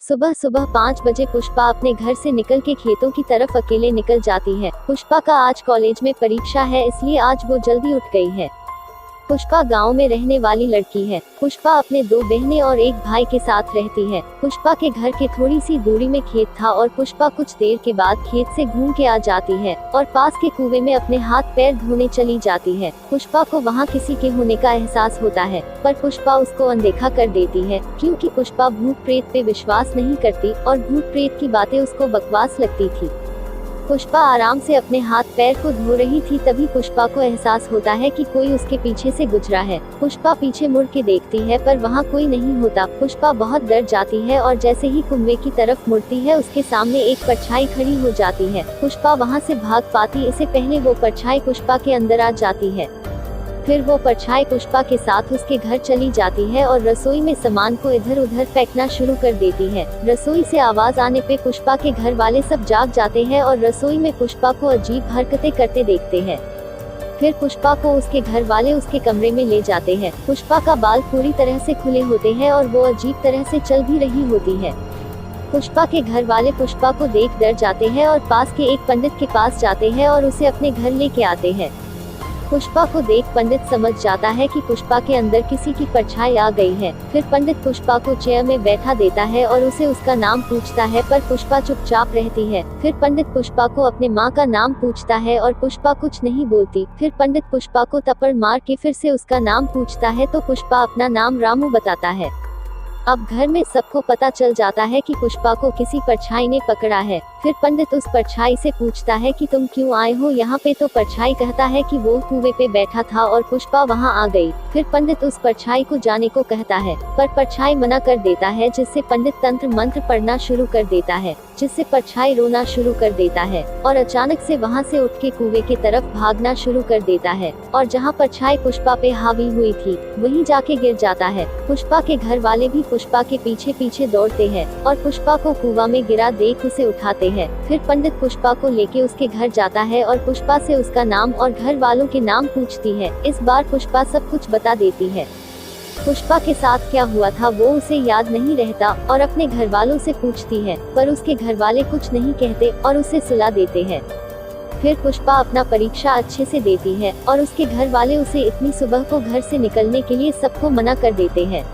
सुबह सुबह 5 बजे पुष्पा अपने घर से निकल के खेतों की तरफ अकेले निकल जाती है। पुष्पा का आज कॉलेज में परीक्षा है, इसलिए आज वो जल्दी उठ गई है। पुष्पा गांव में रहने वाली लड़की है। पुष्पा अपने 2 बहनें और एक भाई के साथ रहती है। पुष्पा के घर के थोड़ी सी दूरी में खेत था और पुष्पा कुछ देर के बाद खेत से घूम के आ जाती है और पास के कुएं में अपने हाथ पैर धोने चली जाती है। पुष्पा को वहां किसी के होने का एहसास होता है, पर पुष्पा उसको अनदेखा कर देती है, क्योंकि पुष्पा भूत प्रेत पे विश्वास नहीं करती और भूत प्रेत की बातें उसको बकवास लगती थी। पुष्पा आराम से अपने हाथ पैर को धो रही थी, तभी पुष्पा को एहसास होता है कि कोई उसके पीछे से गुजरा है। पुष्पा पीछे मुड़ के देखती है, पर वहाँ कोई नहीं होता। पुष्पा बहुत डर जाती है और जैसे ही कुएं की तरफ मुड़ती है, उसके सामने एक परछाई खड़ी हो जाती है। पुष्पा वहाँ से भाग पाती इससे पहले वो परछाई पुष्पा के अंदर आ जाती है। फिर वो परछाई पुष्पा के साथ उसके घर चली जाती है और रसोई में सामान को इधर उधर फेंकना शुरू कर देती है। रसोई से आवाज आने पे पुष्पा के घर वाले सब जाग जाते हैं और रसोई में पुष्पा को अजीब हरकतें करते देखते हैं। फिर पुष्पा को उसके घर वाले उसके कमरे में ले जाते हैं। पुष्पा का बाल पूरी तरह से खुले होते हैं और वो अजीब तरह से चल भी रही होती है। पुष्पा के घर वाले पुष्पा को देख डर जाते हैं और पास के एक पंडित के पास जाते हैं और उसे अपने घर लेके आते हैं। पुष्पा को देख पंडित समझ जाता है कि पुष्पा के अंदर किसी की परछाई आ गई है। फिर पंडित पुष्पा को चेयर में बैठा देता है और उसे उसका नाम पूछता है, पर पुष्पा चुपचाप रहती है। फिर पंडित पुष्पा को अपने माँ का नाम पूछता है और पुष्पा कुछ नहीं बोलती। फिर पंडित पुष्पा को थप्पड़ मार के फिर से उसका नाम पूछता है, तो पुष्पा अपना नाम रामू बताता है। अब घर में सबको पता चल जाता है कि पुष्पा को किसी परछाई ने पकड़ा है। फिर पंडित उस परछाई से पूछता है कि तुम क्यों आए हो यहाँ पे, तो परछाई कहता है कि वो कुएं पे बैठा था और पुष्पा वहाँ आ गई। फिर पंडित उस परछाई को जाने को कहता है, पर परछाई मना कर देता है, जिससे पंडित तंत्र मंत्र पढ़ना शुरू कर देता है, जिससे परछाई रोना शुरू कर देता है और अचानक से वहाँ से उठ के कुएं की तरफ भागना शुरू कर देता है और जहाँ परछाई पुष्पा पे हावी हुई थी वहीं जाके गिर जाता है। पुष्पा के घर वाले भी पुष्पा के पीछे पीछे दौड़ते हैं और पुष्पा को कुआं में गिरा देख उसे उठाते हैं। फिर पंडित पुष्पा को लेके उसके घर जाता है और पुष्पा से उसका नाम और घर वालों के नाम पूछती है। इस बार पुष्पा सब कुछ बता देती है। पुष्पा के साथ क्या हुआ था वो उसे याद नहीं रहता और अपने घर वालों से पूछती है, पर उसके घर वाले कुछ नहीं कहते और उसे सुला देते हैं। फिर पुष्पा अपना परीक्षा अच्छे से देती है और उसके घर वाले उसे इतनी सुबह को घर से निकलने के लिए सबको मना कर देते हैं।